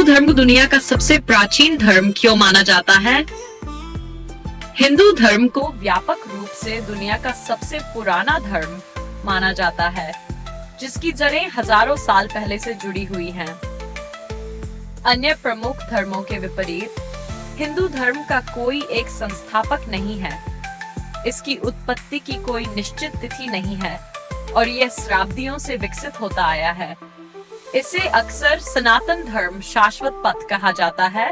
हिंदू धर्म को दुनिया का सबसे प्राचीन धर्म क्यों माना जाता है? हिंदू धर्म को व्यापक रूप से दुनिया का सबसे पुराना धर्म माना जाता है, जिसकी जड़ें हजारों साल पहले से जुड़ी हुई हैं। अन्य प्रमुख धर्मों के विपरीत हिंदू धर्म का कोई एक संस्थापक नहीं है। इसकी उत्पत्ति की कोई निश्चित तिथि नहीं है और यह शताब्दियों से विकसित होता आया है। इसे अक्सर सनातन धर्म शाश्वत पथ कहा जाता है,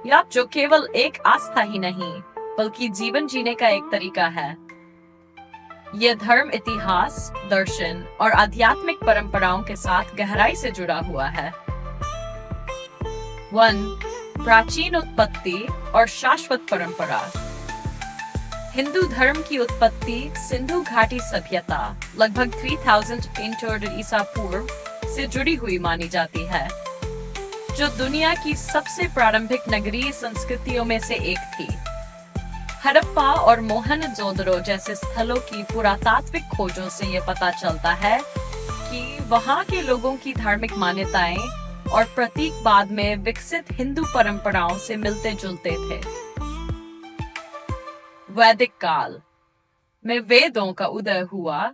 या जो केवल एक आस्था ही नहीं बल्कि जीवन जीने का एक तरीका है। यह धर्म इतिहास, दर्शन और आध्यात्मिक परंपराओं के साथ गहराई से जुड़ा हुआ है। 1. प्राचीन उत्पत्ति और शाश्वत परंपरा। हिंदू धर्म की उत्पत्ति सिंधु घाटी सभ्यता लगभग 3000 ईसा पूर्व से जुड़ी हुई मानी जाती है, जो दुनिया की सबसे प्रारंभिक नगरीय संस्कृतियों में से एक थी। हड़प्पा और मोहनजोदड़ो जैसे स्थलों की पुरातात्विक खोजों से यह पता चलता है कि वहां के लोगों की धार्मिक मान्यताएं और प्रतीक बाद में विकसित हिंदू परंपराओं से मिलते जुलते थे। वैदिक काल में वेदों का उदय हुआ,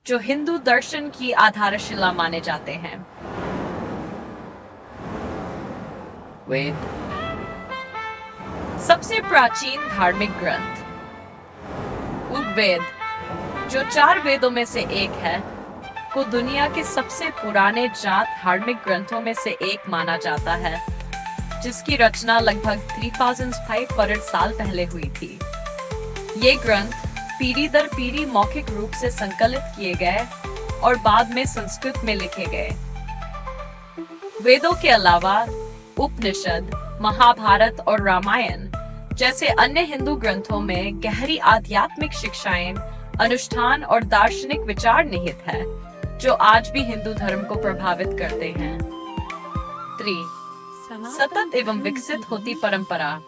जो हिंदू दर्शन की आधारशिला माने जाते हैं। वेद सबसे प्राचीन धार्मिक ग्रंथ ऋग्वेद, जो 4 वेदों में से एक है, को दुनिया के सबसे पुराने जात धार्मिक ग्रंथों में से एक माना जाता है, जिसकी रचना लगभग 3500 साल पहले हुई थी। ये ग्रंथ पीढ़ी दर पीढ़ी मौखिक रूप से संकलित किए गए और बाद में संस्कृत में लिखे गए। वेदों के अलावा उपनिषद, महाभारत और रामायण जैसे अन्य हिंदू ग्रंथों में गहरी आध्यात्मिक शिक्षाएं, अनुष्ठान और दार्शनिक विचार निहित है, जो आज भी हिंदू धर्म को प्रभावित करते हैं। 3. सतत एवं विकसित होती परंपरा।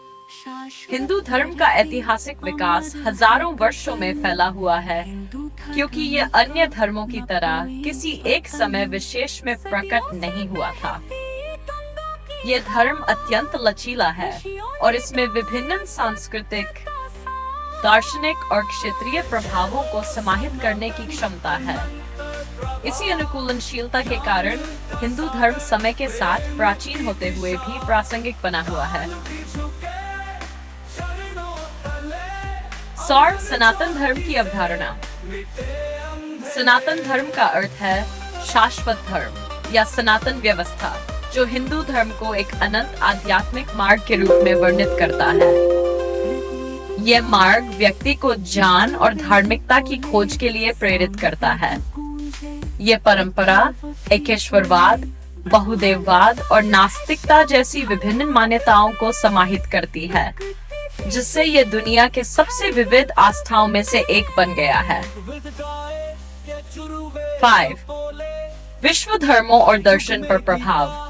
हिंदू धर्म का ऐतिहासिक विकास हजारों वर्षों में फैला हुआ है, क्योंकि यह अन्य धर्मों की तरह किसी एक समय विशेष में प्रकट नहीं हुआ था। यह धर्म अत्यंत लचीला है और इसमें विभिन्न सांस्कृतिक, दार्शनिक और क्षेत्रीय प्रभावों को समाहित करने की क्षमता है। इसी अनुकूलनशीलता के कारण हिंदू धर्म समय के साथ प्राचीन होते हुए भी प्रासंगिक बना हुआ है। सौर सनातन धर्म की अवधारणा। सनातन धर्म का अर्थ है शाश्वत धर्म या सनातन व्यवस्था, जो हिंदू धर्म को एक अनंत आध्यात्मिक मार्ग के रूप में वर्णित करता है। यह मार्ग व्यक्ति को ज्ञान और धार्मिकता की खोज के लिए प्रेरित करता है। यह परंपरा एकेश्वरवाद, बहुदेववाद और नास्तिकता जैसी विभिन्न मान्यताओं को समाहित करती है, जिससे यह दुनिया के सबसे विविध आस्थाओं में से एक बन गया है। 5. विश्व धर्मों और दर्शन पर प्रभाव।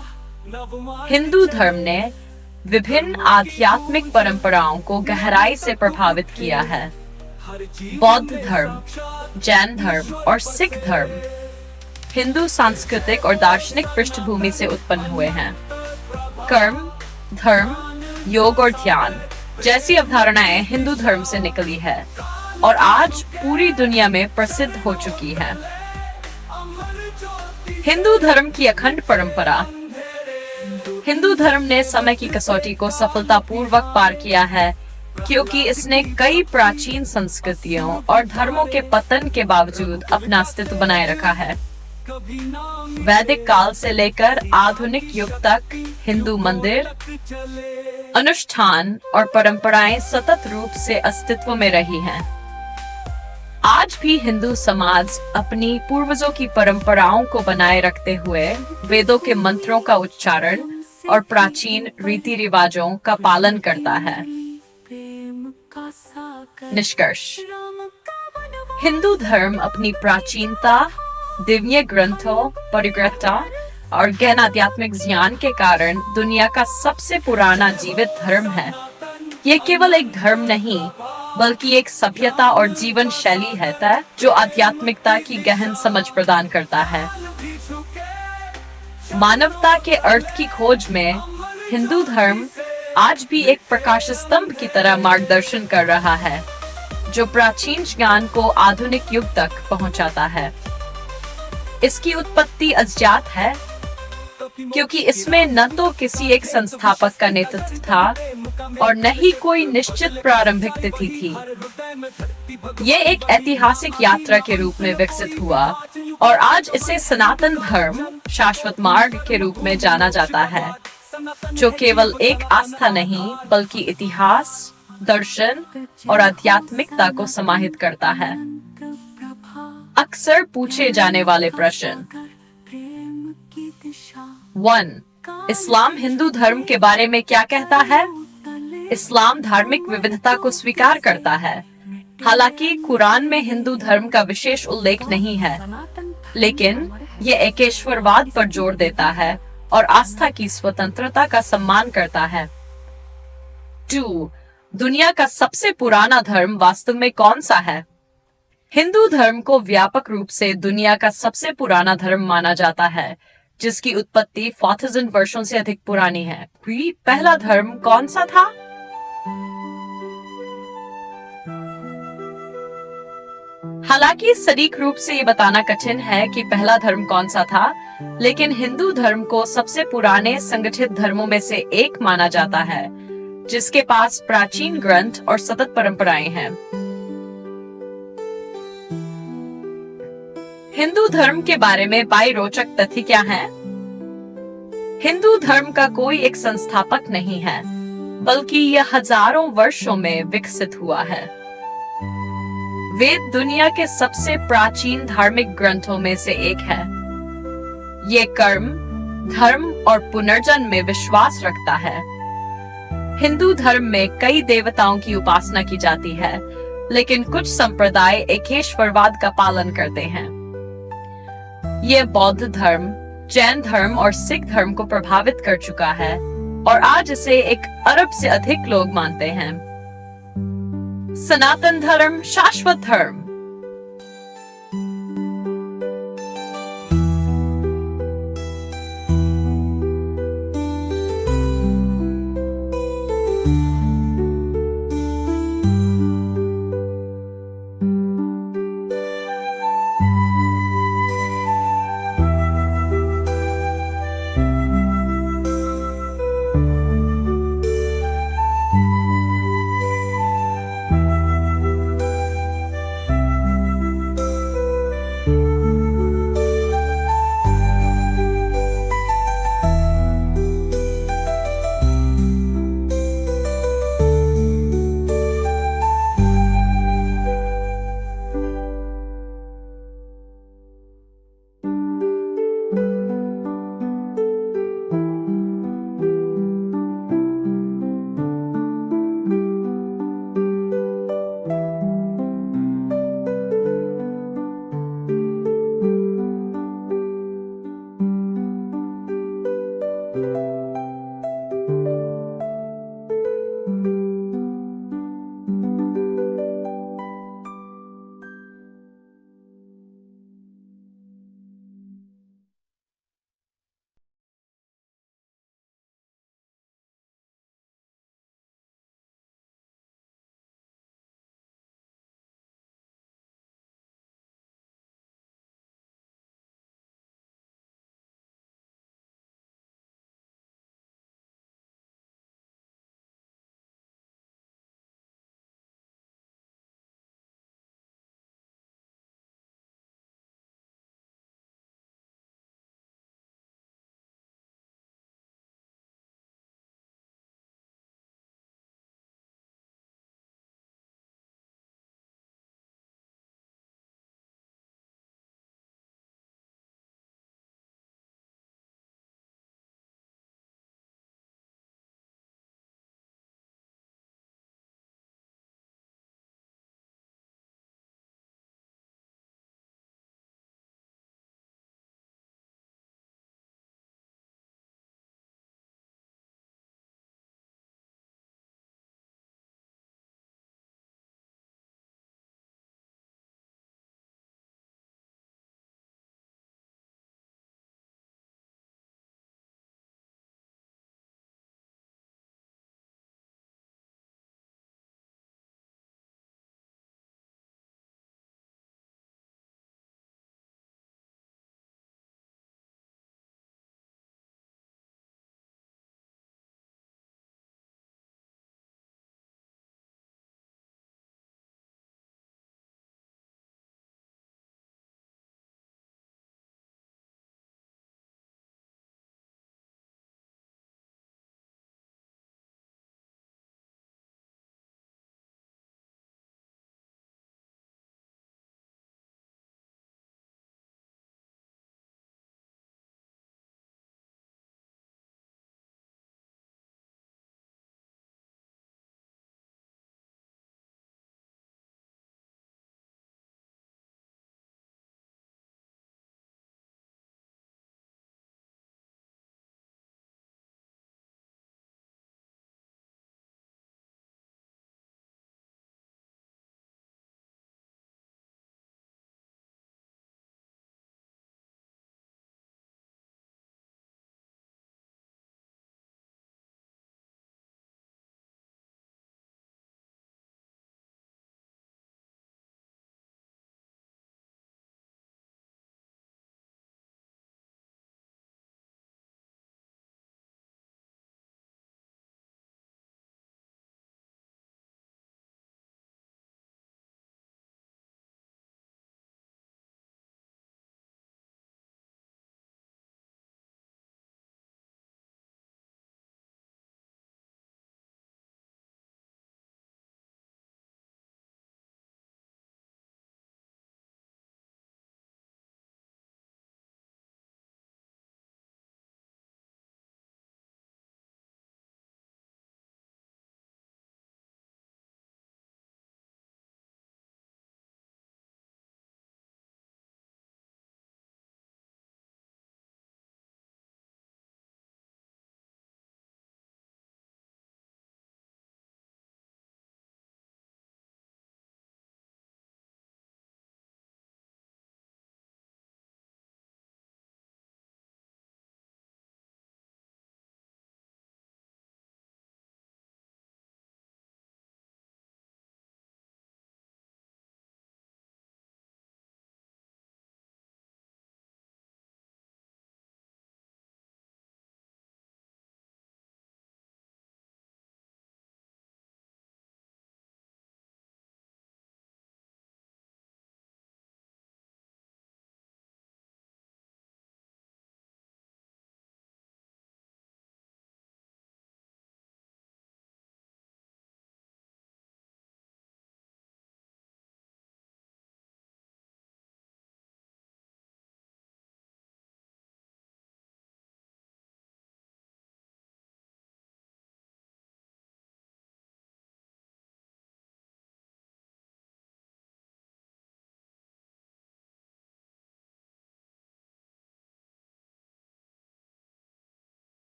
हिंदू धर्म ने विभिन्न आध्यात्मिक परंपराओं को गहराई से प्रभावित किया है। बौद्ध धर्म, जैन धर्म और सिख धर्म हिंदू सांस्कृतिक और दार्शनिक पृष्ठभूमि से उत्पन्न हुए हैं। कर्म, धर्म, योग और ध्यान जैसी अवधारणाएं हिंदू धर्म से निकली है और आज पूरी दुनिया में प्रसिद्ध हो चुकी है। हिंदू धर्म की अखंड परंपरा। हिंदू धर्म ने समय की कसौटी को सफलतापूर्वक पार किया है, क्योंकि इसने कई प्राचीन संस्कृतियों और धर्मों के पतन के बावजूद अपना अस्तित्व बनाए रखा है। वैदिक काल से लेकर आधुनिक युग तक हिंदू मंदिर, अनुष्ठान और परंपराएं सतत रूप से अस्तित्व में रही हैं। आज भी हिंदू समाज अपनी पूर्वजों की परंपराओं को बनाए रखते हुए वेदों के मंत्रों का उच्चारण और प्राचीन रीति रिवाजों का पालन करता है। निष्कर्ष। हिंदू धर्म अपनी प्राचीनता, दिव्य ग्रंथों, परिग्रहता और गहन आध्यात्मिक ज्ञान के कारण दुनिया का सबसे पुराना जीवित धर्म है। यह केवल एक धर्म नहीं, बल्कि एक सभ्यता और जीवन शैली है जो आध्यात्मिकता की गहन समझ प्रदान करता है। मानवता के अर्थ की खोज में हिंदू धर्म आज भी एक प्रकाश स्तंभ की तरह मार्गदर्शन कर रहा है, जो प्राचीन ज्ञान को आधुनिक युग तक पहुंचाता है। इसकी उत्पत्ति अज्ञात है, क्योंकि इसमें न तो किसी एक संस्थापक का नेतृत्व था और न ही कोई निश्चित प्रारंभिक तिथि थी। ये एक ऐतिहासिक यात्रा के रूप में विकसित हुआ और आज इसे सनातन धर्म, शाश्वत मार्ग के रूप में जाना जाता है, जो केवल एक आस्था नहीं बल्कि इतिहास, दर्शन और आध्यात्मिकता को समाहित करता है। अक्सर पूछे जाने वाले प्रश्न। 1. इस्लाम हिंदू धर्म के बारे में क्या कहता है? इस्लाम धार्मिक विविधता को स्वीकार करता है। हालांकि कुरान में हिंदू धर्म का विशेष उल्लेख नहीं है, लेकिन ये एकेश्वरवाद पर जोर देता है और आस्था की स्वतंत्रता का सम्मान करता है। 2. दुनिया का सबसे पुराना धर्म वास्तव में कौन सा है? हिंदू धर्म को व्यापक रूप से दुनिया का सबसे पुराना धर्म माना जाता है, जिसकी उत्पत्ति 4000 वर्षों से अधिक पुरानी है। पहला धर्म कौन सा था? हालांकि सटीक रूप से ये बताना कठिन है कि पहला धर्म कौन सा था, लेकिन हिंदू धर्म को सबसे पुराने संगठित धर्मों में से एक माना जाता है, जिसके पास प्राचीन ग्रंथ और सतत परंपराएं हैं। हिंदू धर्म के बारे में 22 रोचक तथ्य क्या हैं? हिंदू धर्म का कोई एक संस्थापक नहीं है, बल्कि यह हजारों वर्षों में विकसित हुआ है। वेद दुनिया के सबसे प्राचीन धार्मिक ग्रंथों में से एक है। ये कर्म, धर्म और पुनर्जन्म में विश्वास रखता है। हिंदू धर्म में कई देवताओं की उपासना की जाती है, लेकिन कुछ संप्रदाय एकेश्वरवाद का पालन करते हैं। ये बौद्ध धर्म, जैन धर्म और सिख धर्म को प्रभावित कर चुका है और आज इसे 1 अरब से अधिक लोग मानते हैं। सनातन धर्म, शाश्वत धर्म।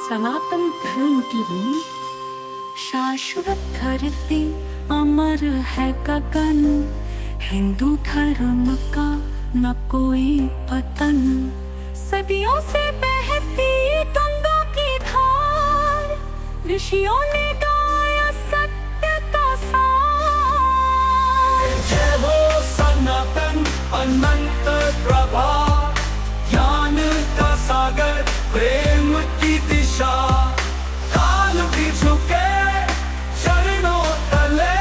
सनातन धर्म की नींव शाश्वत धरती अमर है गगन। हिंदू धर्म का न कोई पतन। सदियों से बहती गंगा की धार, ऋषियों ने गाया सत्य का सार। जय हो सनातन अनंत प्रभा, ज्ञान का सागर प्रेम की दिशा। काल भी झुके चरणों तले,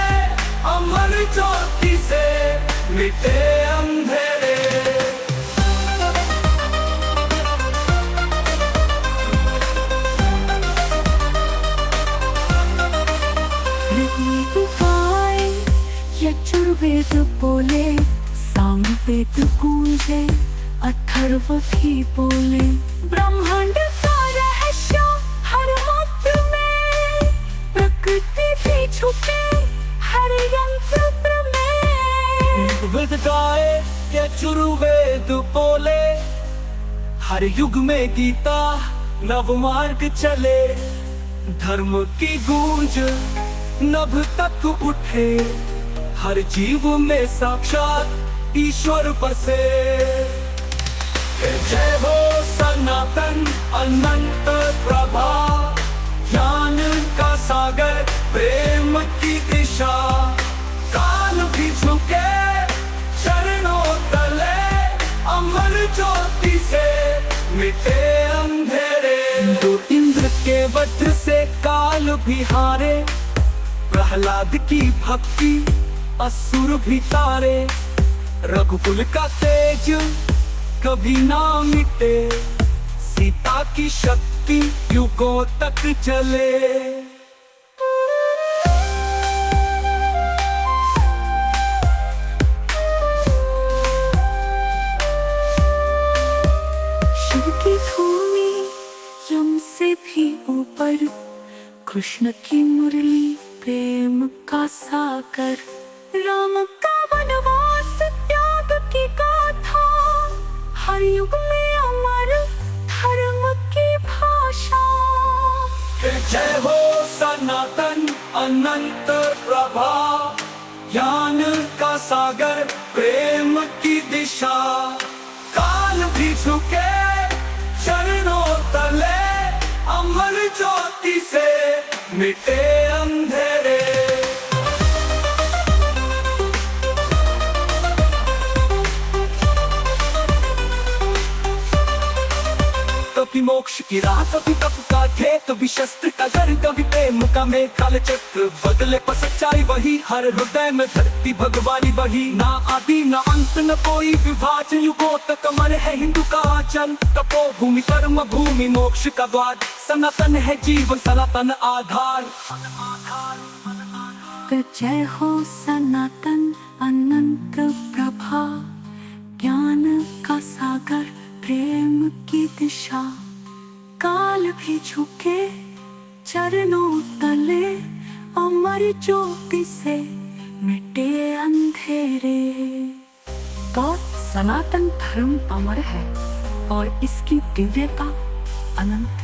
अमर ज्योति से मिटे अंधेरे। ऋग्वेद गाए यजुर्वेद बोले, सामवेद गूंजे अथर्व भी बोले। ब्रह्मांड का रहस्य हर मंत्र में, प्रकृति भी छुपे हर यंत्र में। ऋग्वेद गाए यजुर्वेद बोले, हर युग में गीता नव मार्ग चले। धर्म की गूंज नभ तक उठे, हर जीव में साक्षात ईश्वर बसे। जय हो सनातन अनंत प्रभा, ज्ञान का सागर प्रेम की दिशा। काल भी झुके चरणों तले, अमर ज्योति से मिटे अंधेरे। तो इंद्र के वज्र से काल भी हारे, प्रहलाद की भक्ति असुर भी तारे। रघुकुल का तेज कभी ना मिटे, सीता की शक्ति युगों तक चले। शिव की भूमि यम से भी ऊपर, कृष्ण की मुरली प्रेम का सागर। राम का वनवास त्याग की गाथा, हर युग में अमर धर्म की भाषा। जय हो सनातन अनंत प्रभा, ज्ञान का सागर प्रेम की दिशा। काल भी झुके चरणों तले, अमर ज्योति से मिटे अंधेरे। कभी मोक्ष की राह, कभी तप का ध्येय, कभी शस्त्र का गढ़, कभी प्रेम का मेघ। काल चक्र बदले पर सच्चाई वही, हर हृदय में धरती भगवानी बही। ना आदि ना अंत न कोई विभाजन, युगों तक अमर है हिंदू का आचरण। तपो भूमि कर्म भूमि मोक्ष का द्वार, सनातन है जीवन सनातन आधार। जय हो सनातन अनंत प्रभा, ज्ञान का सागर प्रेम की दिशा। काल भी झुके चरणों तले, अमर ज्योति से मिटे अंधेरे। तो सनातन धर्म अमर है और इसकी दिव्यता अनंत